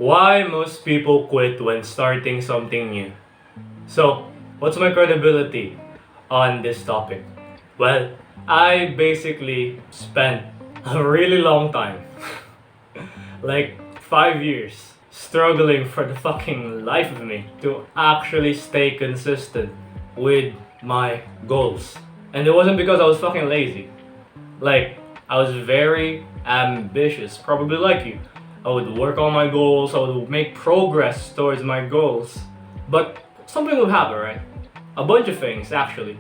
Why most people quit when starting something new. So, what's my credibility on this topic? Well, I basically spent a really long time, like 5 years, struggling for the fucking life of me to actually stay consistent with my goals. And it wasn't because I was fucking lazy. Like, I was very ambitious, probably like you. I would work on my goals, I would make progress towards my goals. But something would happen, right? A bunch of things, actually.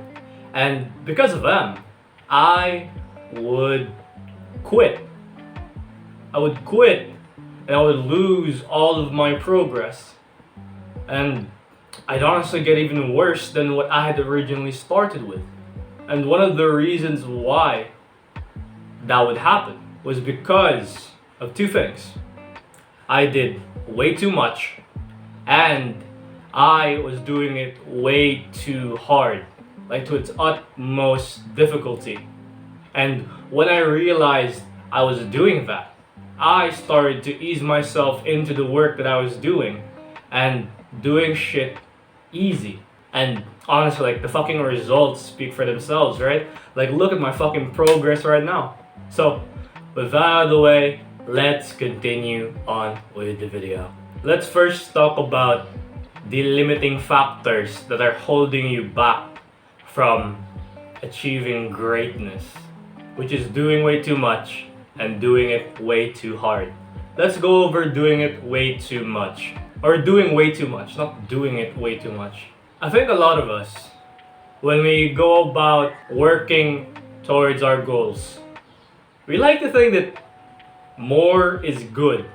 And because of them, I would quit. I would quit and I would lose all of my progress. And I'd honestly get even worse than what I had originally started with. And one of the reasons why that would happen was because of two things. I did way too much and I was doing it way too hard, like to its utmost difficulty. And when I realized I was doing that, I started to ease myself into the work that I was doing and doing shit easy. And honestly, like the fucking results speak for themselves, right? Like look at my fucking progress right now. So, with that out of the way, let's continue on with the video. Let's first talk about the limiting factors that are holding you back from achieving greatness, which is doing way too much and doing it way too hard. Let's go over doing it way too much. Or doing way too much, not doing it way too much. I think a lot of us, when we go about working towards our goals, we like to think that more is good.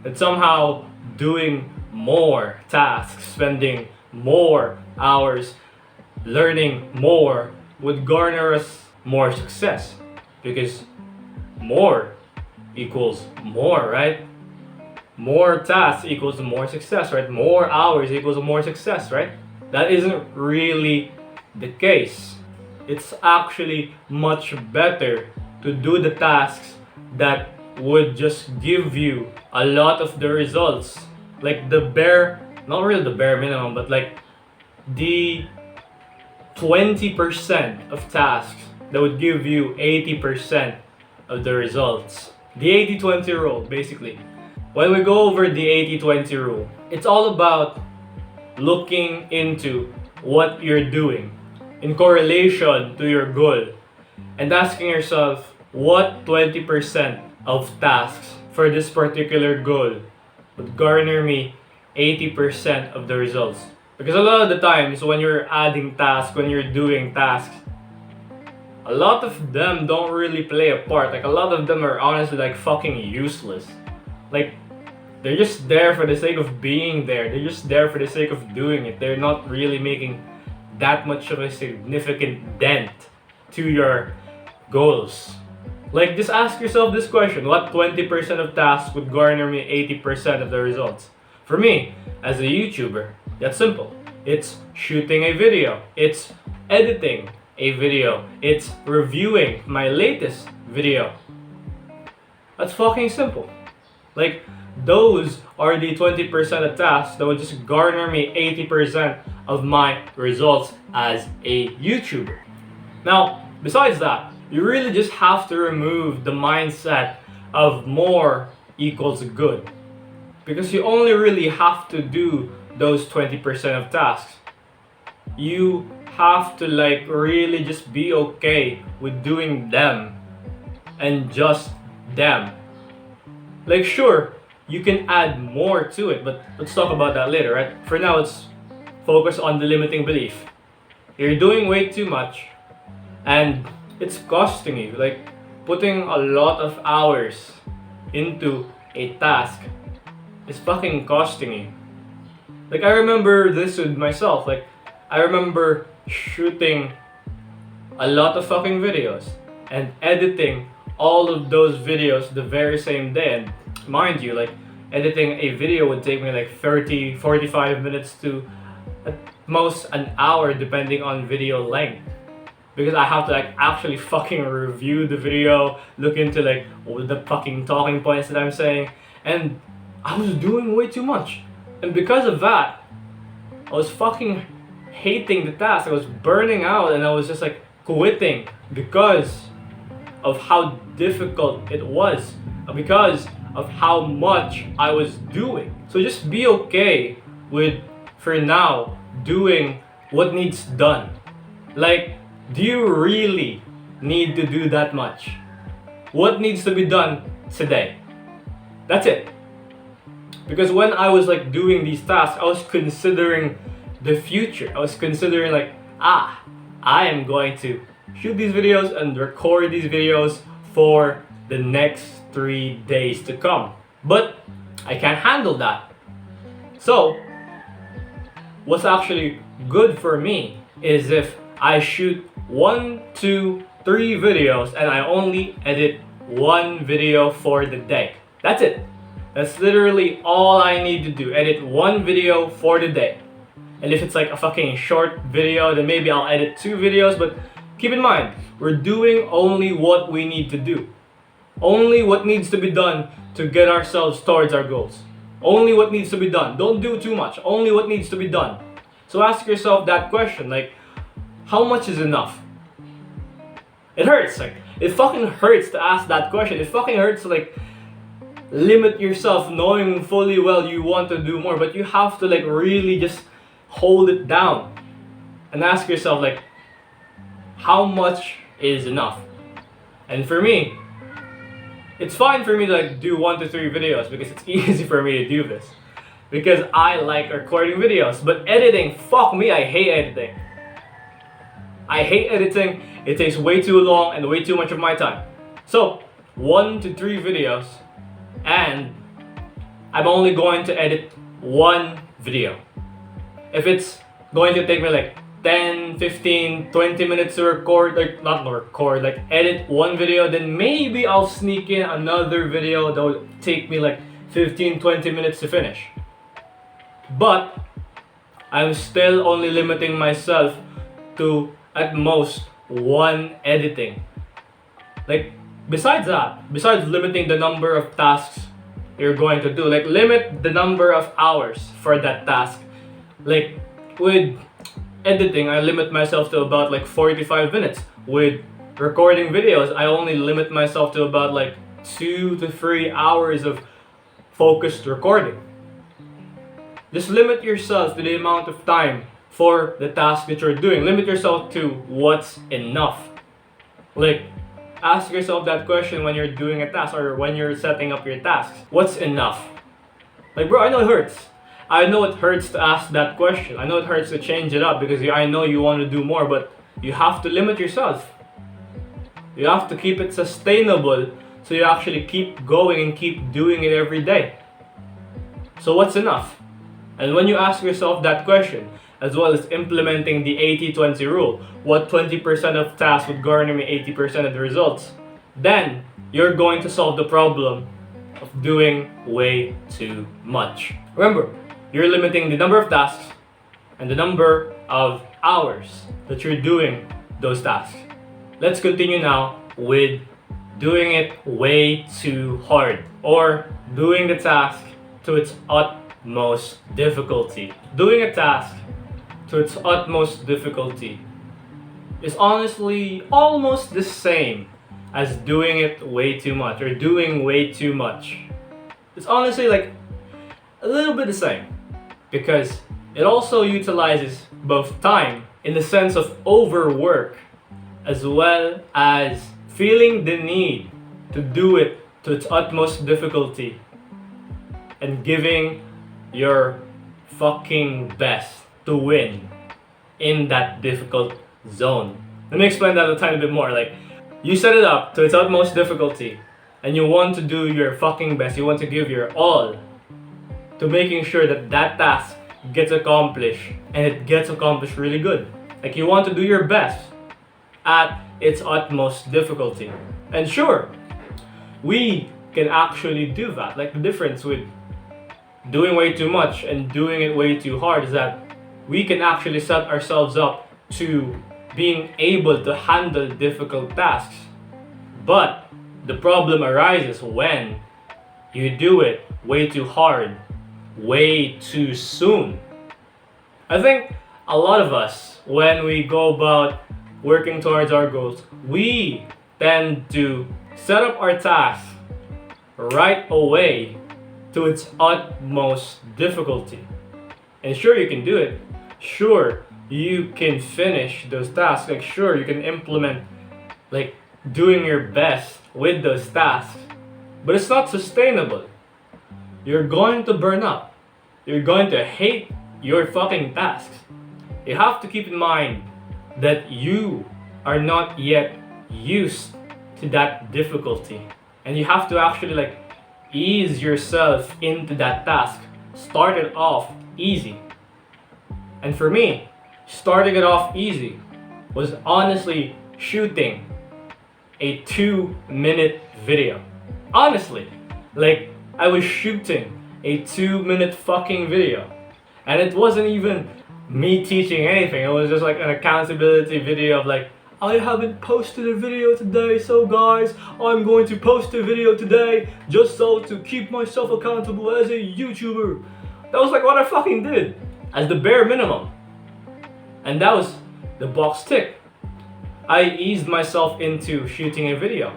That somehow doing more tasks, spending more hours, learning more would garner us more success. Because more equals more, right? More tasks equals more success, right? More hours equals more success, right? That isn't really the case. It's actually much better to do the tasks that would just give you a lot of the results. Like the bare, not really the bare minimum, but like the 20% of tasks that would give you 80% of the results. The 80-20 rule, basically. When we go over the 80-20 rule, it's all about looking into what you're doing in correlation to your goal and asking yourself what 20% of tasks for this particular goal would garner me 80% of the results. Because a lot of the times when you're adding tasks, when you're doing tasks, a lot of them don't really play a part. Like a lot of them are honestly like fucking useless. Like they're just there for the sake of being there. They're just there for the sake of doing it. They're not really making that much of a significant dent to your goals. Like just ask yourself this question: what 20% of tasks would garner me 80% of the results? For me, as a YouTuber, that's simple. It's shooting a video. It's editing a video. It's reviewing my latest video. That's fucking simple. Like, those are the 20% of tasks that would just garner me 80% of my results as a YouTuber. Now, besides that, you really just have to remove the mindset of more equals good. Because you only really have to do those 20% of tasks. You have to like really just be okay with doing them and just them. Like sure, you can add more to it, but let's talk about that later, right? For now, let's focus on the limiting belief. You're doing way too much and it's costing you. Like putting a lot of hours into a task is fucking costing you. Like I remember this with myself. Like I remember shooting a lot of fucking videos and editing all of those videos the very same day. And mind you, like editing a video would take me like 30, 45 minutes to at most an hour depending on video length. Because I have to like actually fucking review the video, look into like all the fucking talking points that I'm saying. And I was doing way too much. And because of that, I was fucking hating the task. I was burning out and I was just like quitting because of how difficult it was, because of how much I was doing. So just be okay with, for now, doing what needs done. Like, do you really need to do that much? What needs to be done today? That's it. Because when I was like doing these tasks, I was considering the future. I was considering like, I am going to shoot these videos and record these videos for the next 3 days to come. But I can't handle that. So, what's actually good for me is if I shoot 1, 2, 3 videos and I only edit 1 video for the day. That's it. That's literally all I need to do. Edit 1 video for the day. And if it's like a fucking short video, then maybe I'll edit 2 videos, but keep in mind, we're doing only what we need to do. Only what needs to be done to get ourselves towards our goals. Only what needs to be done. Don't do too much. Only what needs to be done. So ask yourself that question, like, how much is enough? It hurts, like, it fucking hurts to ask that question. It fucking hurts to like limit yourself knowing fully well you want to do more, but you have to like really just hold it down and ask yourself like, how much is enough? And for me, it's fine for me to like do 1 to 3 videos because it's easy for me to do this. Because I like recording videos. But editing, fuck me, I hate editing. I hate editing. It takes way too long and way too much of my time. So, 1 to 3 videos, and I'm only going to edit 1 video. If it's going to take me like 10, 15, 20 minutes to record, like not record, like edit 1 video, then maybe I'll sneak in another video that will take me like 15, 20 minutes to finish. But I'm still only limiting myself to at most 1 editing. Like, besides that, besides limiting the number of tasks you're going to do, like limit the number of hours for that task. Like with editing, I limit myself to about like 45 minutes. With recording videos, I only limit myself to about like 2 to 3 hours of focused recording. Just limit yourself to the amount of time for the task that you're doing. Limit yourself to what's enough. Like, ask yourself that question when you're doing a task or when you're setting up your tasks. What's enough? Like, bro, I know it hurts. I know it hurts to ask that question. I know it hurts to change it up because I know you want to do more, but you have to limit yourself. You have to keep it sustainable so you actually keep going and keep doing it every day. So what's enough? And when you ask yourself that question, as well as implementing the 80-20 rule, what 20% of tasks would garner me 80% of the results, then you're going to solve the problem of doing way too much. Remember, you're limiting the number of tasks and the number of hours that you're doing those tasks. Let's continue now with doing it way too hard, or doing the task to its utmost difficulty. Doing a task to its utmost difficulty is honestly almost the same as doing it way too much or doing way too much. It's honestly like a little bit the same because it also utilizes both time in the sense of overwork as well as feeling the need to do it to its utmost difficulty and giving your fucking best to win in that difficult zone. Let me explain that a tiny bit more. Like, you set it up to its utmost difficulty and you want to do your fucking best. You want to give your all to making sure that that task gets accomplished and it gets accomplished really good. Like, you want to do your best at its utmost difficulty. And sure, we can actually do that. Like, the difference with doing way too much and doing it way too hard is that we can actually set ourselves up to being able to handle difficult tasks. But the problem arises when You do it way too hard, way too soon. I think a lot of us, when we go about working towards our goals, we tend to set up our task right away to its utmost difficulty. And sure, you can do it. Sure, you can finish those tasks. Like, sure, you can implement, like, doing your best with those tasks. But it's not sustainable. You're going to burn out. You're going to hate your fucking tasks. You have to keep in mind that you are not yet used to that difficulty. And you have to actually like ease yourself into that task. Start it off easy. And for me, starting it off easy was honestly shooting a 2-minute video. Honestly, like I was shooting a 2-minute fucking video. And it wasn't even me teaching anything. It was just like an accountability video of like, I haven't posted a video today, so guys, I'm going to post a video today just so to keep myself accountable as a YouTuber. That was like what I fucking did as the bare minimum. And that was the box tick. I eased myself into shooting a video.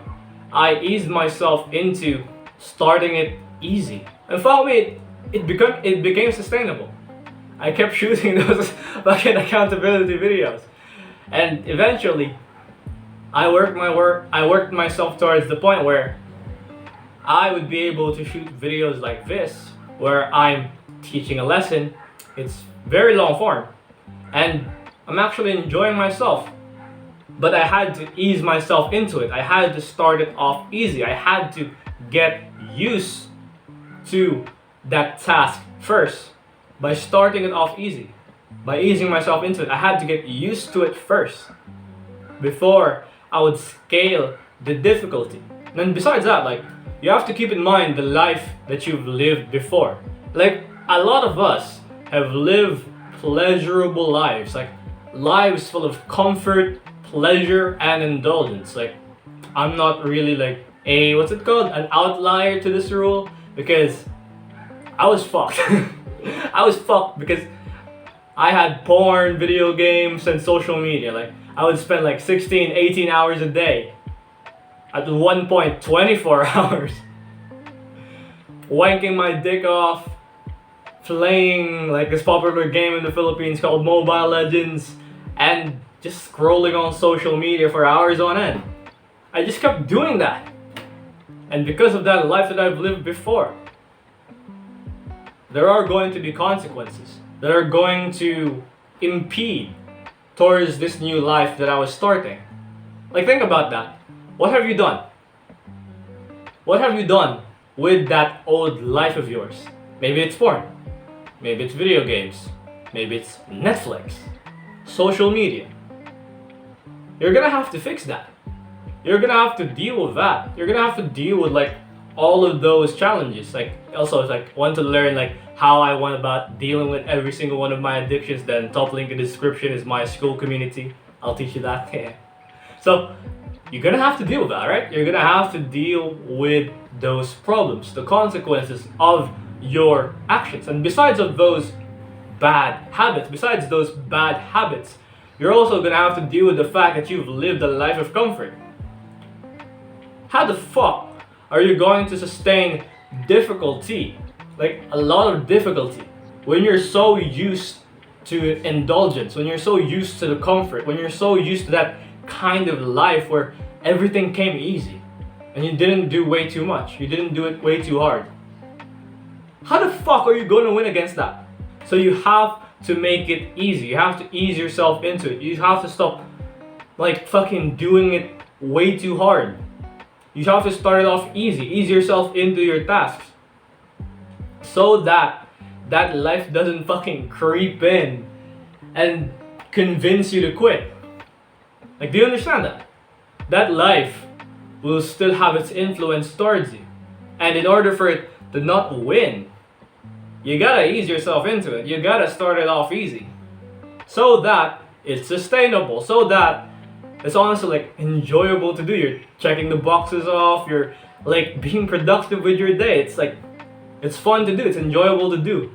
I eased myself into starting it easy. And for me, it became sustainable. I kept shooting those fucking accountability videos. And eventually, I worked myself towards the point where I would be able to shoot videos like this, where I'm teaching a lesson. It's very long form, and I'm actually enjoying myself. But I had to ease myself into it. I had to start it off easy. I had to get used to that task first by starting it off easy. By easing myself into it, I had to get used to it first before I would scale the difficulty. And besides that, like, you have to keep in mind the life that you've lived before. Like, a lot of us have lived pleasurable lives, like lives full of comfort, pleasure, and indulgence. Like, I'm not really like an outlier to this rule, because I was fucked. I was fucked because I had porn, video games, and social media. Like, I would spend like 16, 18 hours a day. At one point, 24 hours. Wanking my dick off, playing like this popular game in the Philippines called Mobile Legends, and just scrolling on social media for hours on end. I just kept doing that. And because of that life that I've lived before, there are going to be consequences that are going to impede towards this new life that I was starting. Like, think about that. What have you done? What have you done with that old life of yours? Maybe it's porn. Maybe it's video games. Maybe it's Netflix. Social media. You're gonna have to fix that. You're gonna have to deal with that. You're gonna have to deal with like all of those challenges. Like, also, it's like, want to learn like how I went about dealing with every single one of my addictions, then top link in the description is my school community. I'll teach you that. So you're gonna have to deal with that, right? You're gonna have to deal with those problems, the consequences of your actions. And besides those bad habits, you're also gonna have to deal with the fact that you've lived a life of comfort. How the fuck are you going to sustain difficulty, like a lot of difficulty, when you're so used to indulgence, when you're so used to the comfort, when you're so used to that kind of life where everything came easy and you didn't do way too much, you didn't do it way too hard? How the fuck are you going to win against that? So you have to make it easy. You have to ease yourself into it. You have to stop like fucking doing it way too hard. You have to start it off easy. Ease yourself into your tasks, so that that life doesn't fucking creep in and convince you to quit. Like, do you understand that? That life will still have its influence towards you. And in order for it to not win, you gotta ease yourself into it. You gotta start it off easy, so that it's sustainable, so that it's honestly like enjoyable to do. You're checking the boxes off, you're like being productive with your day. It's like, it's fun to do, it's enjoyable to do.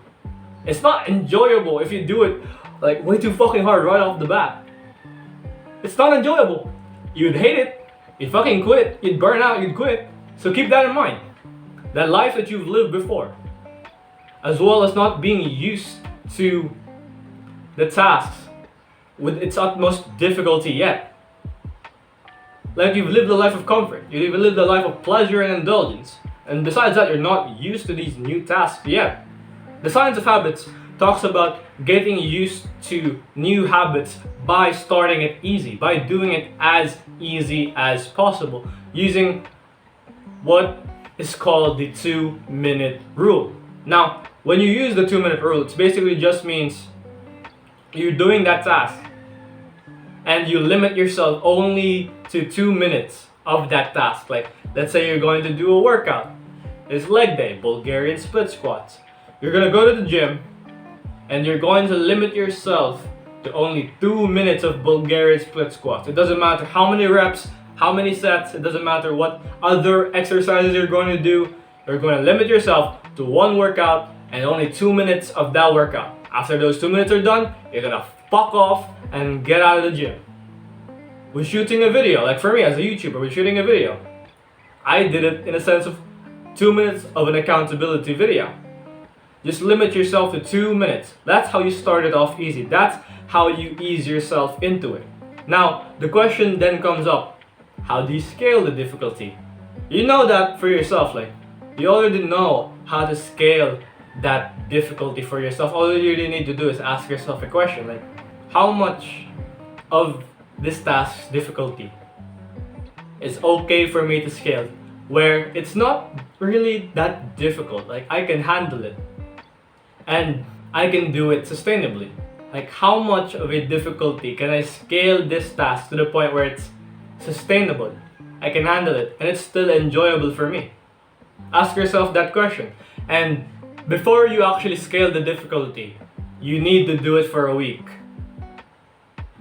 It's not enjoyable if you do it like way too fucking hard right off the bat. It's not enjoyable. You'd hate it, you'd fucking quit, you'd burn out, you'd quit. So keep that in mind. That life that you've lived before, as well as not being used to the tasks with its utmost difficulty yet. Like you've lived a life of comfort, you've lived a life of pleasure and indulgence. And besides that, you're not used to these new tasks yet. The Science of Habits talks about getting used to new habits by starting it easy, by doing it as easy as possible, using what is called the 2-minute rule. Now, when you use the 2-minute rule, it basically just means you're doing that task and you limit yourself only to 2 minutes of that task. Like, let's say you're going to do a workout. It's leg day, Bulgarian split squats. You're gonna go to the gym and you're going to limit yourself to only 2 minutes of Bulgarian split squats. It doesn't matter how many reps, how many sets, it doesn't matter what other exercises you're going to do. You're going to limit yourself to one workout and only 2 minutes of that workout. After those 2 minutes are done, you're gonna fuck off and get out of the gym. We're shooting a video, like for me as a YouTuber, we're shooting a video. I did it in a sense of 2 minutes of an accountability video. Just limit yourself to 2 minutes. That's how you start it off easy. That's how you ease yourself into it. Now, the question then comes up, how do you scale the difficulty? You know that for yourself, like, you already know how to scale that difficulty for yourself. All you really need to do is ask yourself a question, like, how much of this task's difficulty is okay for me to scale, where it's not really that difficult, like I can handle it and I can do it sustainably. Like, how much of a difficulty can I scale this task to the point where it's sustainable, I can handle it, and it's still enjoyable for me? Ask yourself that question. And before you actually scale the difficulty, you need to do it for a week.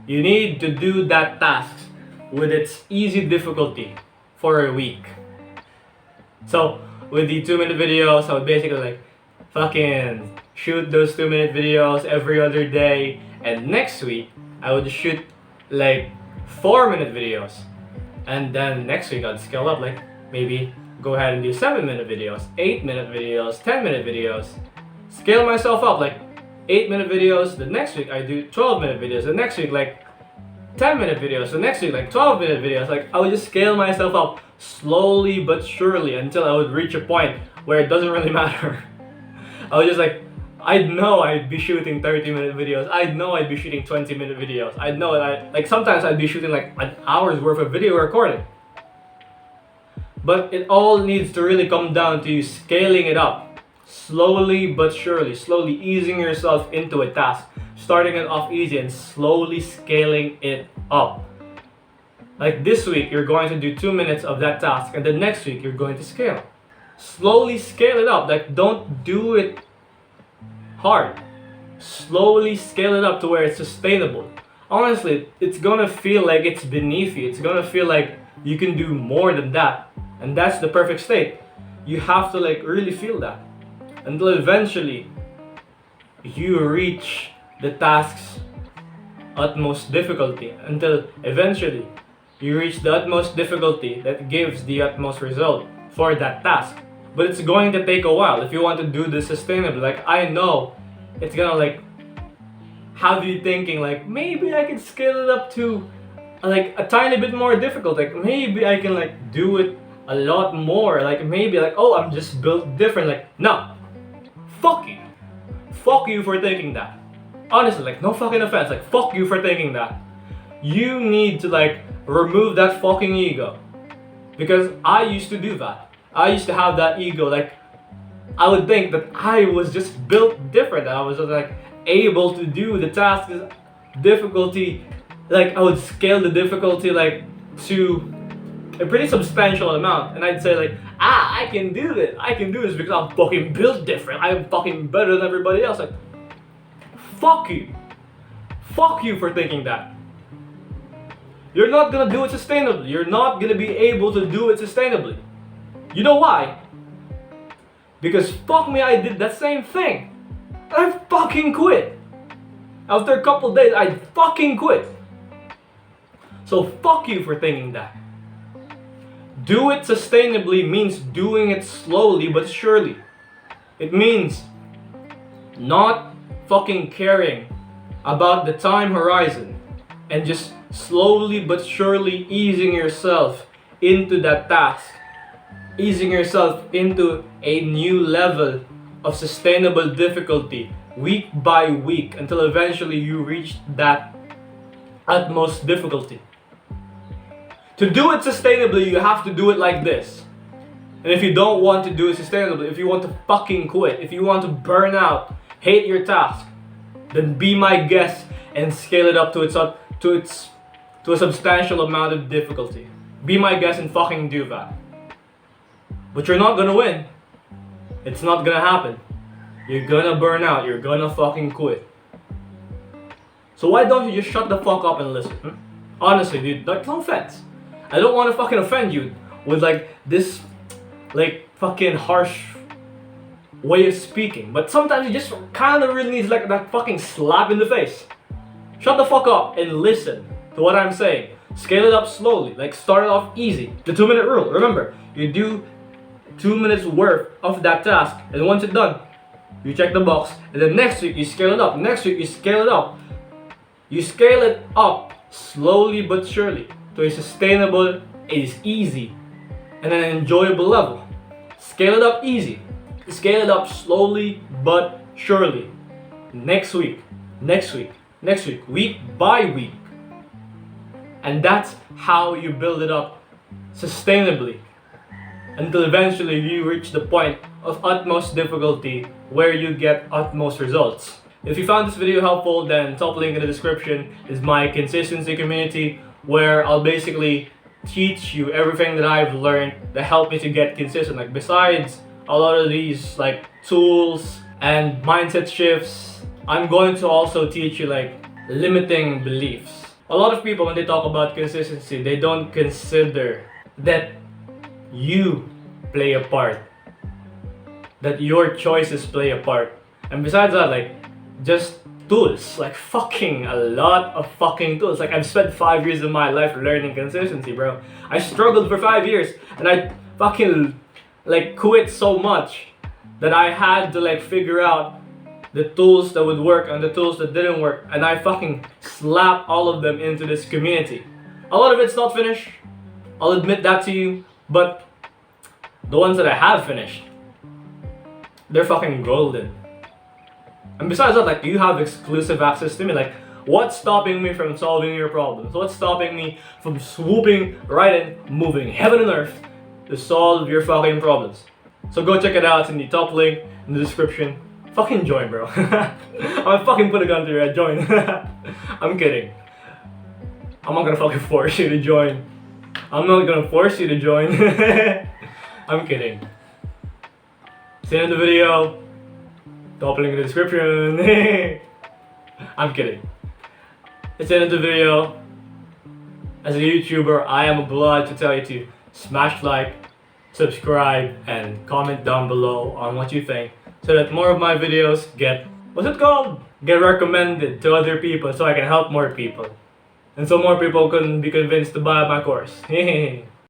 You need to do that task with its easy difficulty for a week. So with the 2-minute videos, I would basically like fucking shoot those 2-minute videos every other day, and next week I would shoot like 4-minute videos, and then next week I'd scale up, like maybe go ahead and do 7-minute videos, 8-minute videos, 10-minute videos, scale myself up, like 8-minute videos. The next week I do 12-minute videos, the next week like 10-minute videos, the next week like 12-minute videos. Like, I would just scale myself up slowly but surely until I would reach a point where it doesn't really matter. I would just like, I'd know I'd be shooting 30-minute videos, I'd know I'd be shooting 20-minute videos, I'd know that like sometimes I'd be shooting like an hour's worth of video recording. But it all needs to really come down to you scaling it up slowly but surely, slowly easing yourself into a task, starting it off easy and slowly scaling it up. Like this week you're going to do 2 minutes of that task, and the next week you're going to scale. Slowly scale it up. Like, don't do it hard. Slowly scale it up to where it's sustainable. Honestly, it's gonna feel like it's beneath you. It's gonna feel like you can do more than that. And that's the perfect state. You have to like really feel that until eventually you reach the task's utmost difficulty, until eventually you reach the utmost difficulty that gives the utmost result for that task. But it's going to take a while if you want to do this sustainably. Like, I know it's gonna like have you thinking like, maybe I can scale it up to like a tiny bit more difficult, like maybe I can like do it a lot more, like maybe like, oh, I'm just built different. Like, no, fuck you for thinking that. Honestly, like, no fucking offense, like, fuck you for thinking that. You need to like remove that fucking ego, because I used to do that. I used to have that ego. Like, I would think that I was just built different, that I was just like able to do the task difficulty, like I would scale the difficulty like to a pretty substantial amount, and I'd say like, I can do this because I'm fucking built different, I'm fucking better than everybody else. Like, fuck you for thinking that. You're not gonna do it sustainably. You're not gonna be able to do it sustainably. You know why? Because fuck me, I did that same thing. And I fucking quit. After a couple days, I fucking quit. So fuck you for thinking that. Do it sustainably means doing it slowly but surely. It means not fucking caring about the time horizon and just slowly but surely easing yourself into that task, easing yourself into a new level of sustainable difficulty week by week until eventually you reach that utmost difficulty. To do it sustainably, you have to do it like this. And if you don't want to do it sustainably, if you want to fucking quit, if you want to burn out, hate your task, then be my guest and scale it up to a substantial amount of difficulty. Be my guest and fucking do that. But you're not gonna win. It's not gonna happen. You're gonna burn out. You're gonna fucking quit. So why don't you just shut the fuck up and listen? Honestly, dude, like, no offense. I don't want to fucking offend you with like this, like, fucking harsh way of speaking. But sometimes you just kind of really need like that fucking slap in the face. Shut the fuck up and listen to what I'm saying. Scale it up slowly. Like, start it off easy. The 2-minute rule. Remember, you do 2 minutes worth of that task, and once it's done, you check the box. And then next week you scale it up. Next week you scale it up. You scale it up slowly but surely to a sustainable, is easy, and an enjoyable level. Scale it up easy. Scale it up slowly but surely. Next week, week by week. And that's how you build it up sustainably until eventually you reach the point of utmost difficulty where you get utmost results. If you found this video helpful, then top link in the description is my consistency community, where I'll basically teach you everything that I've learned that help me to get consistent. Like, besides a lot of these like tools and mindset shifts, I'm going to also teach you like limiting beliefs. A lot of people, when they talk about consistency, they don't consider that you play a part, that your choices play a part. And besides that, like, just tools, like fucking a lot of fucking tools. Like, I've spent 5 years of my life learning consistency, bro. I struggled for 5 years and I fucking like quit so much that I had to like figure out the tools that would work and the tools that didn't work, and I fucking slap all of them into this community. A lot of it's not finished, I'll admit that to you, but the ones that I have finished, they're fucking golden. And besides that, like, you have exclusive access to me. Like, what's stopping me from solving your problems? What's stopping me from swooping right in, moving heaven and earth to solve your fucking problems? So go check it out. It's in the top link in the description. Fucking join, bro. I'm gonna fucking put a gun to your head. Join. I'm kidding. I'm not gonna fucking force you to join. I'm not gonna force you to join. I'm kidding. See you in the video. Top link in the description. I'm kidding. It's the end of the video. As a YouTuber, I am obliged to tell you to smash like, subscribe, and comment down below on what you think, so that more of my videos get, get recommended to other people, so I can help more people. And so more people can be convinced to buy my course.